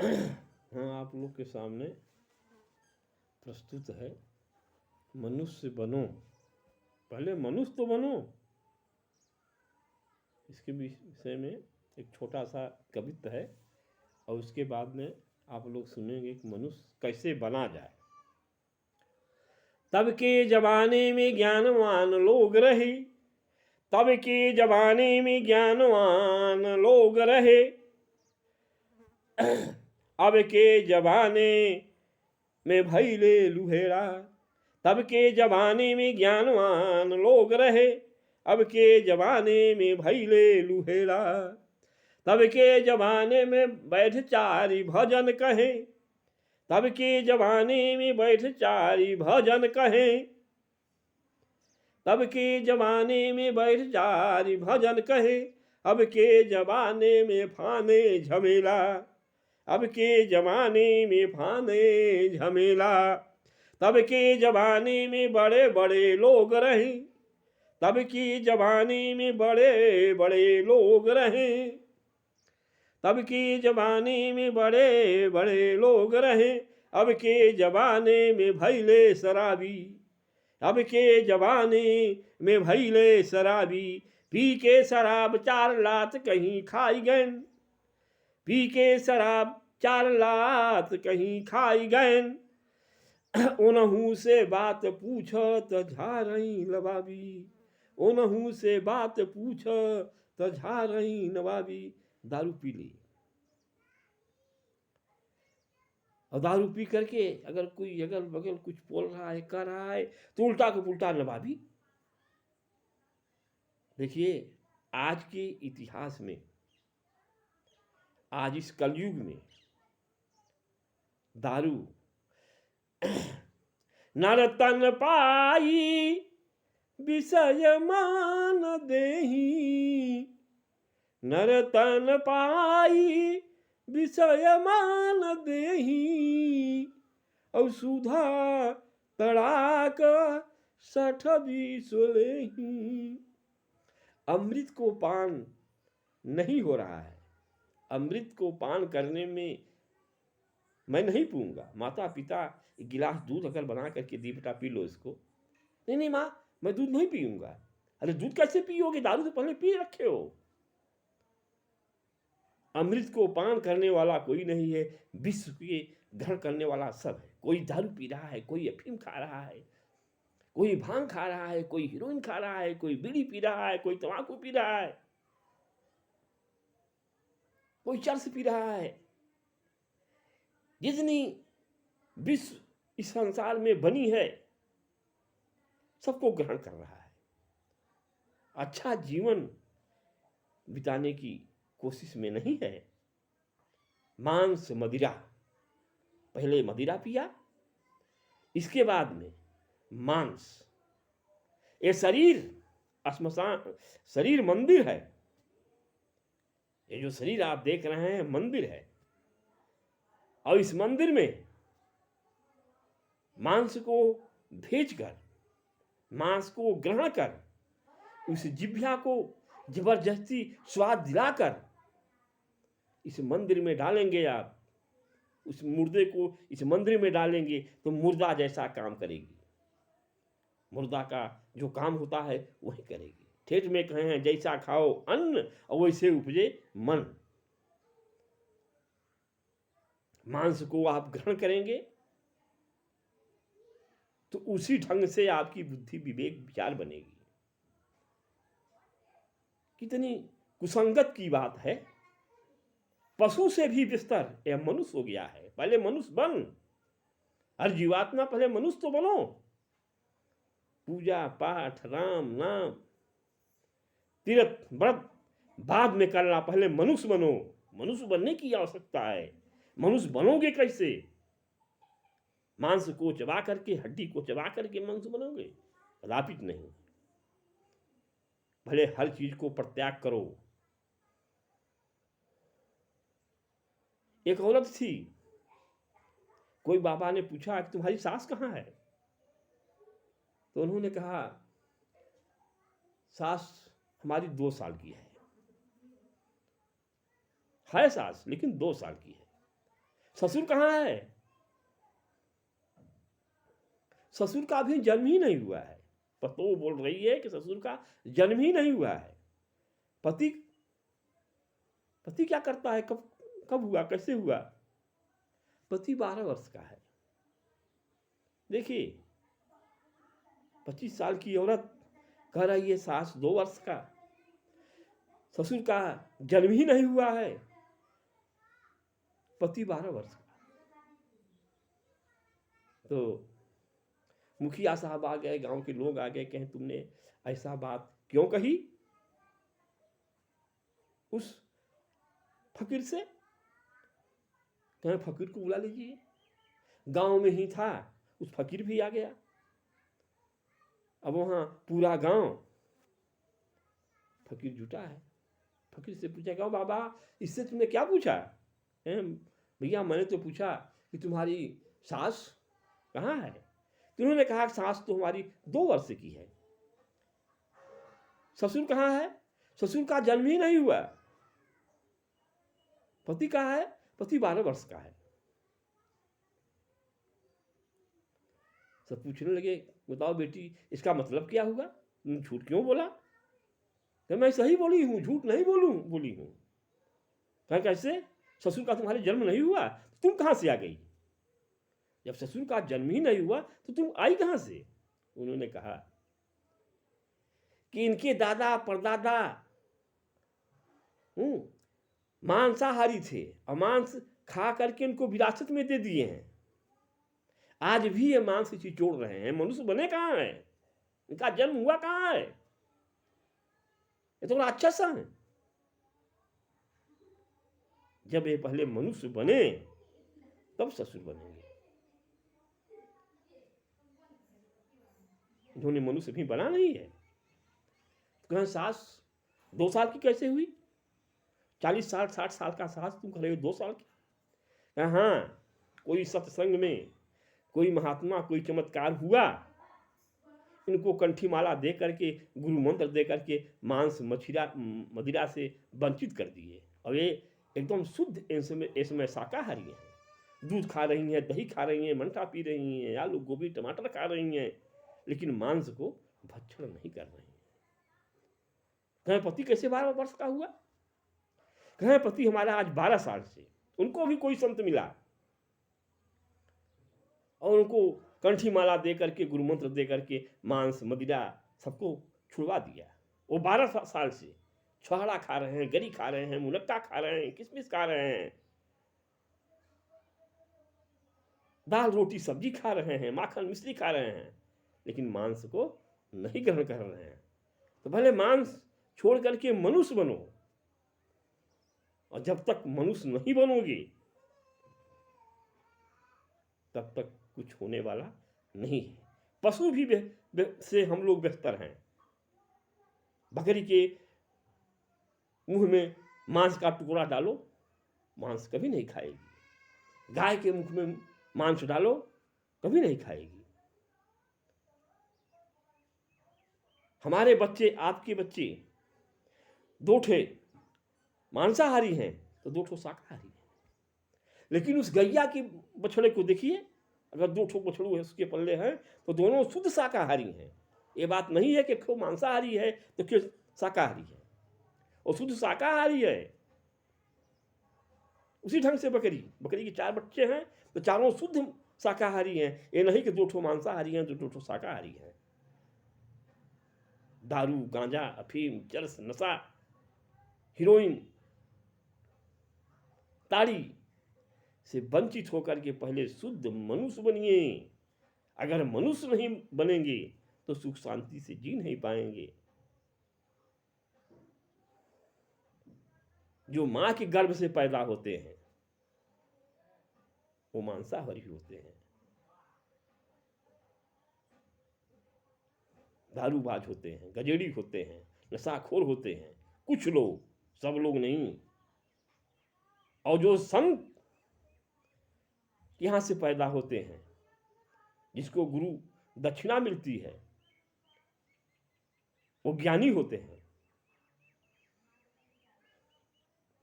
हाँ, आप लोग के सामने प्रस्तुत है मनुष्य बनो, पहले मनुष्य तो बनो। इसके विषय में एक छोटा सा कवित्व है और उसके बाद में आप लोग सुनेंगे कि मनुष्य कैसे बना जाए। तब के जमाने में ज्ञानवान लोग रहे, तब के जमाने में ज्ञानवान लोग रहे, अब के जमाने में भैले लुहेड़ा। तब के जमाने में ज्ञानवान लोग रहे, अब के जमाने में भैले लुहेड़ा। तब के जमाने में बैठ चारी भजन कहे, तब के जमाने में बैठ चारी भजन कहे, तब के जमाने में बैठ चारी भजन कहे, अब के जमाने में फाने झमेला, अब के जमाने में फाने झमेला। तब के जमाने में बड़े बड़े लोग रहे, तब के जमाने में बड़े बड़े लोग रहे, तब के जमाने में बड़े बड़े लोग रहे, अब के जमाने में भैले शराबी, अब के जमाने में भैले शराबी। पी के शराब 4 लात कहीं खाई गए, पी के शराब 4 लात कहीं खाई गए। उनहू से बात पूछत झारई नवाबी, उनहू से बात पूछत झारई नवाबी। दारू पी ली और दारू पी करके अगर कोई अगल बगल कुछ बोल रहा है कर रहा है तो उल्टा को उल्टा नवाबी। देखिए आज के इतिहास में, आज इस कलयुग में दारू नर तन पाई विषय मान देही, नर तन पाई विषय मान देही, और सुधा तड़ाक 60 बीस लेही। अमृत को पान नहीं हो रहा है, अमृत को पान करने में मैं नहीं पीऊंगा। माता पिता एक गिलास दूध अगर बना करके दी, बेटा पी लो इसको, नहीं नहीं माँ मैं दूध नहीं पीऊंगा। अरे दूध कैसे पियोगे, दारू तो पहले पी रखे हो। अमृत को पान करने वाला कोई नहीं है, विश्व के ग्रहण करने वाला सब है। कोई दारू पी रहा है, कोई अफीम खा रहा है, कोई भांग खा रहा है, कोई हीरोइन खा रहा है, कोई बीड़ी पी रहा है, कोई तंबाकू पी रहा है, कोई चरस पी रहा है। जितनी विश्व इस संसार में बनी है सबको ग्रहण कर रहा है। अच्छा जीवन बिताने की कोशिश में नहीं है। मांस मदिरा, पहले मदिरा पिया, इसके बाद में मांस। ये शरीर श्मशान, शरीर मंदिर है। ये जो शरीर आप देख रहे हैं मंदिर है, और इस मंदिर में मांस को भेजकर, मांस को ग्रहण कर, उस जिह्वा को जबरदस्ती स्वाद दिलाकर इस मंदिर में डालेंगे आप, उस मुर्दे को इस मंदिर में डालेंगे तो मुर्दा जैसा काम करेगी। मुर्दा का जो काम होता है वही करेगी। ठेठ में कहे हैं जैसा खाओ अन्न और वैसे उपजे मन। मांस को आप ग्रहण करेंगे तो उसी ढंग से आपकी बुद्धि विवेक विचार बनेगी। कितनी कुसंगत की बात है। पशु से भी विस्तर यह मनुष्य हो गया है। पहले मनुष्य बन, हर जीवात्मा पहले मनुष्य तो बनो। पूजा पाठ राम नाम तीर्थ व्रत बाद में करना, पहले मनुष्य बनो। मनुष्य बनने की आवश्यकता है। मनुष्य बनोगे कैसे? मांस को चबा करके, हड्डी को चबा करके मनुष्य बनोगे? कदापित नहीं। भले हर चीज को परित्याग करो। एक औरत थी, कोई बाबा ने पूछा कि तुम्हारी सास कहाँ है? तो उन्होंने कहा सास हमारी 2 साल की है सास, लेकिन 2 साल की है। ससुर कहाँ है? ससुर का अभी जन्म ही नहीं हुआ है। पतो बोल रही है कि ससुर का जन्म ही नहीं हुआ है। पति पति क्या करता है? कब कब हुआ, कैसे हुआ? पति 12 वर्ष का है। देखिए 25 साल की औरत कह रही है सास 2 वर्ष का, ससुर का जन्म ही नहीं हुआ है, पति 12 वर्ष का। तो मुखिया साहब आ गए, गांव के लोग आ गए, कहें तुमने ऐसा बात क्यों कही उस फकीर से? कहें फकीर को बुला लीजिए। गांव में ही था, उस फकीर भी आ गया। अब वहां पूरा गांव फकीर जुटा है। फकीर से पूछा, क्यों बाबा, इससे तुमने क्या पूछा? भैया मैंने तो पूछा कि तुम्हारी सास कहाँ है? तो उन्होंने कहा सास तो हमारी 2 वर्ष की है। ससुर कहाँ है? ससुर का जन्म ही नहीं हुआ। पति कहाँ है? पति 12 वर्ष का है। सब पूछने लगे, बताओ बेटी इसका मतलब क्या हुआ? तुम झूठ क्यों बोला? तो मैं सही बोली हूँ, झूठ नहीं बोली हूँ। कहा कैसे? ससुर का तुम्हारे जन्म नहीं हुआ, तुम कहाँ से आ गई? जब ससुर का जन्म ही नहीं हुआ तो तुम आई कहाँ से? उन्होंने कहा कि इनके दादा परदादा मांसाहारी थे और मांस खा करके इनको विरासत में दे दिए हैं। आज भी ये मांस चिचोड़ रहे हैं। मनुष्य बने कहाँ है? इनका जन्म हुआ कहाँ है? ये तो राक्षस है। जब ये पहले मनुष्य बने तब ससुर बनेंगे। इन्होंने मनुष्य भी बना नहीं है। तो कहें सास 2 साल की कैसे हुई? 40 साल 60 साल का सास तुम कह रहे हो 2 साल की? हाँ, कोई सत्संग में कोई महात्मा कोई चमत्कार हुआ, इनको कंठी माला दे करके गुरु मंत्र दे करके मांस मदिरा से वंचित कर दिए। और ये एकदम शुद्ध इसमें शाकाहारी हैं। दूध खा रही हैं, दही खा रही हैं, मंठा पी रही हैं, आलू गोभी टमाटर खा रही हैं, लेकिन मांस को भक्षण नहीं कर रही हैं। कहें पति कैसे 12 वर्ष का हुआ? कहें पति हमारा आज 12 साल से। उनको भी कोई संत मिला और उनको कंठी माला दे करके गुरु मंत्र दे करके मांस मदिरा सबको छुड़वा दिया। वो 12 साल से छुहाड़ा खा रहे हैं, गरी खा रहे हैं, मुनक्का खा रहे हैं, किशमिश खा रहे हैं, दाल रोटी सब्जी खा रहे हैं, माखन मिश्री खा रहे हैं, लेकिन मांस को नहीं ग्रहण कर रहे हैं। तो भले मांस छोड़ करके मनुष्य बनो, और जब तक मनुष्य नहीं बनोगे तब तक कुछ होने वाला नहीं है। पशु भी से हम लोग बेहतर हैं। बकरी के मुंह में मांस का टुकड़ा डालो, मांस कभी नहीं खाएगी। गाय के मुख में मांस डालो, कभी नहीं खाएगी। हमारे बच्चे, आपके बच्चे 2 ठे मांसाहारी हैं तो 2 ठो शाकाहारी हैं। लेकिन उस गैया के बछड़े को देखिए, अगर 2 ठो बछड़ू है उसके पल्ले हैं तो दोनों शुद्ध शाकाहारी हैं। ये बात नहीं है कि क्यों मांसाहारी है तो क्यों शाकाहारी है, और शुद्ध शाकाहारी है। उसी ढंग से बकरी के 4 बच्चे हैं तो चारों शुद्ध शाकाहारी हैं। ये नहीं कि 2 ठो मांसाहारी हैं तो 2 ठो शाकाहारी हैं। दारू, गांजा, अफीम, चरस, नशा, हीरोइन, ताड़ी से वंचित होकर के पहले शुद्ध मनुष्य बनिए। अगर मनुष्य नहीं बनेंगे तो सुख शांति से जी नहीं पाएंगे। जो मां के गर्भ से पैदा होते हैं वो मांसाहारी होते हैं, दारूबाज होते हैं, गजेड़ी होते हैं, नशाखोर होते हैं। कुछ लोग, सब लोग नहीं। और जो संत यहां से पैदा होते हैं, जिसको गुरु दक्षिणा मिलती है, वो ज्ञानी होते हैं,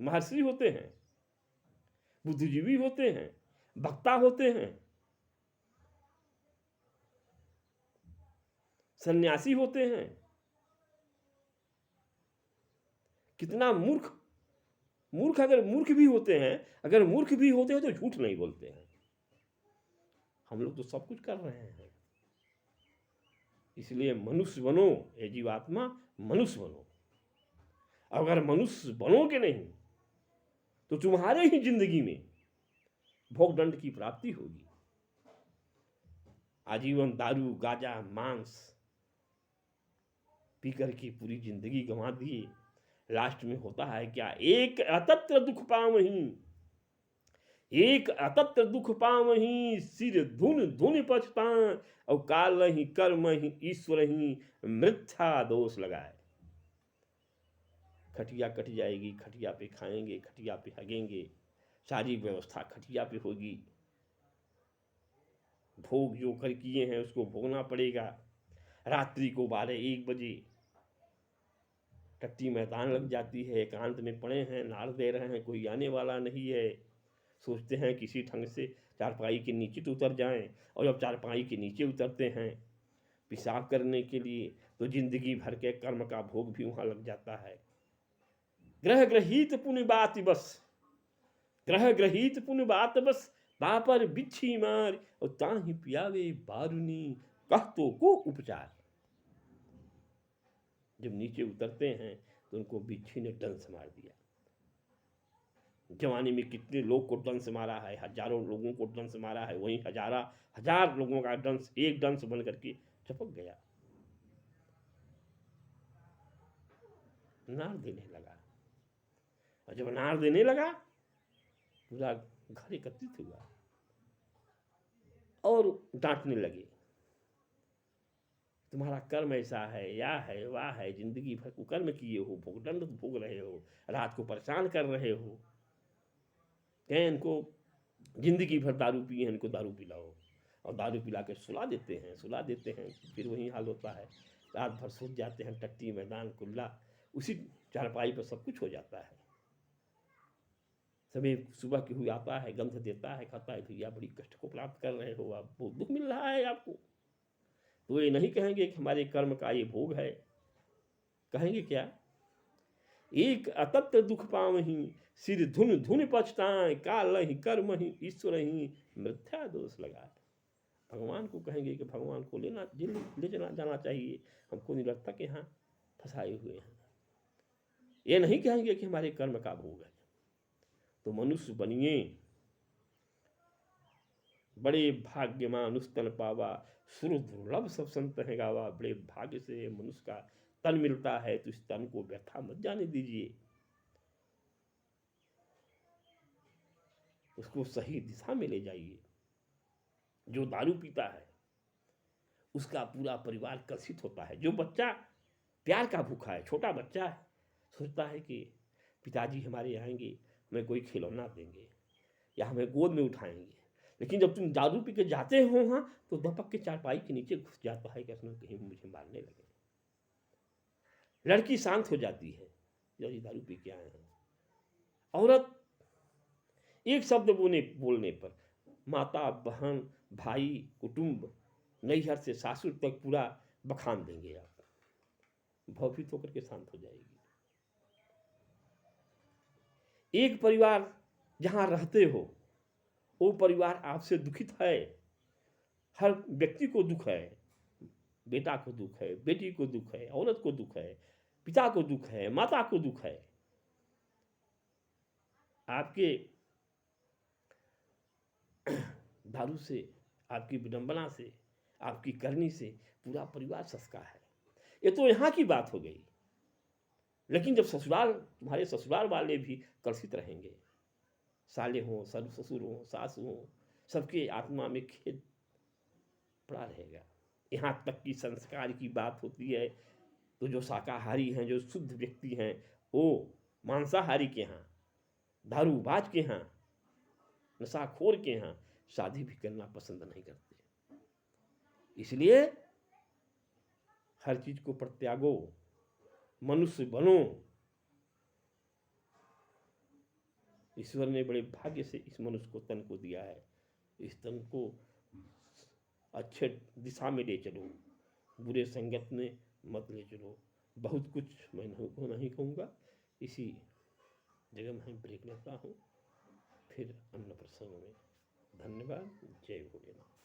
महर्षि होते हैं, बुद्धिजीवी होते हैं, वक्ता होते हैं, सन्यासी होते हैं। कितना मूर्ख मूर्ख अगर मूर्ख भी होते हैं, अगर मूर्ख भी होते हैं तो झूठ नहीं बोलते हैं। हम लोग तो सब कुछ कर रहे हैं। इसलिए मनुष्य बनो, ये जीवात्मा मनुष्य बनो। अगर मनुष्य बनोगे नहीं तो तुम्हारे ही जिंदगी में भोग दंड की प्राप्ति होगी। आजीवन दारू गांजा मांस पीकर की पूरी जिंदगी गंवा दिए। लास्ट में होता है क्या? एक अतत्र दुख पावहीं, एक अतत्र दुख पावहीं, सिर धुन धुन पछताएं, और काल ही कर्म ही ईश्वर ही मिथ्या दोष लगाए। खटिया कट जाएगी, खटिया पे खाएंगे, खटिया पे हगेंगे, सारी व्यवस्था खटिया पे होगी। भोग जो कर किए हैं उसको भोगना पड़ेगा। रात्रि को 12-1 बजे टट्टी मैदान लग जाती है, एकांत में पड़े हैं, नाड़ दे रहे हैं, कोई आने वाला नहीं है। सोचते हैं किसी ढंग से चारपाई के नीचे तो उतर जाएं, और जब चारपाई के नीचे उतरते हैं पेशाब करने के लिए तो जिंदगी भर के कर्म का भोग भी वहां लग जाता है। ग्रह ग्रहित पुण्य बात बस, ग्रह ग्रहित पुण्य बात बस, बापर बिच्छी मार, और ताहि पियावे बारुनी, कहतों को उपचार। जब नीचे उतरते हैं तो उनको बिच्छी ने डंस मार दिया। जवानी में कितने लोग को डंस मारा है, हजारों लोगों को डंस मारा है, वहीं हजार लोगों का डंस एक डंस बन करके चपक गया, नार देने लगा। और जब नार देने लगा पूरा घर एकत्रित हुआ और डांटने लगे, तुम्हारा कर्म ऐसा है, या है वाह है, जिंदगी भर कुकर्म किए हो, भोगदंड भोग रहे हो, रात को परेशान कर रहे हो। कहें इनको जिंदगी भर दारू पिए हैं, इनको दारू पिलाओ, और दारू पिला के सुला देते हैं। फिर वही हाल होता है, रात भर सूत जाते हैं, टट्टी मैदान कुल्ला, उसी चारपाई पर सब कुछ हो जाता है। सभी सुबह की हुई आता है, गंध देता है, कहता है भैया बड़ी कष्ट को प्राप्त कर रहे हो आप, बहुत दुख मिल रहा है आपको। तो ये नहीं कहेंगे कि हमारे कर्म का ये भोग है, कहेंगे क्या? एक अतत्र दुख पावहीं, सिर धुन धुन पछताएं, काल ही कर्म ही ईश्वर ही मिथ्या दोष लगाए। भगवान को कहेंगे कि भगवान को ले जाना चाहिए, हमको निरर्थक यहाँ फंसाए हुए हैं। ये नहीं कहेंगे कि हमारे कर्म का भोग है। तो मनुष्य बनिए, बड़े भाग्यमान उस तन पावा, सुर दुर्लभ सब संत है गावा। बड़े भाग्य से मनुष्य का तन मिलता है, तो इस तन को व्यथा मत जाने दीजिए, उसको सही दिशा में ले जाइए। जो दारू पीता है उसका पूरा परिवार कलुषित होता है। जो बच्चा प्यार का भूखा है, छोटा बच्चा है, सोचता है कि पिताजी हमारे आएंगे, हमें कोई खिलौना देंगे या हमें गोद में उठाएंगे। लेकिन जब तुम दारू पी के जाते हो वहाँ, तो दपक के चारपाई के नीचे घुस जाता है कि कहीं मुझे मारने लगे। लड़की शांत हो जाती है, यदि दारू पी के आए हैं। औरत एक शब्द बोलने पर माता बहन भाई कुटुंब नैहर से सासुर तक पूरा बखान देंगे, आप भयभीत होकर के शांत हो जाएगी। एक परिवार जहां रहते हो वो परिवार आपसे दुखित है, हर व्यक्ति को दुख है, बेटा को दुख है, बेटी को दुख है, औरत को दुख है, पिता को दुख है, माता को दुख है। आपके दारू से, आपकी विडंबना से, आपकी करनी से पूरा परिवार ससका है। ये तो यहाँ की बात हो गई। लेकिन जब ससुराल, तुम्हारे ससुराल वाले भी कलुषित रहेंगे, साले हों, ससुर हों, सास हों, सबके आत्मा में खेद पड़ा रहेगा। यहाँ तक कि संस्कार की बात होती है तो जो शाकाहारी हैं, जो शुद्ध व्यक्ति हैं, वो मांसाहारी के यहाँ, दारूबाज के यहाँ, नशाखोर के यहाँ शादी भी करना पसंद नहीं करते। इसलिए हर चीज को परित्यागो, मनुष्य बनो। ईश्वर ने बड़े भाग्य से इस मनुष्य को तन को दिया है। इस तन को अच्छे दिशा में ले चलो, बुरे संगत में मत ले चलो। बहुत कुछ मैं नहीं कहूँगा। इसी जगह मैं ब्रेक लेता हूँ, फिर अन्य प्रसंग में। धन्यवाद। जय भोलेनाथ।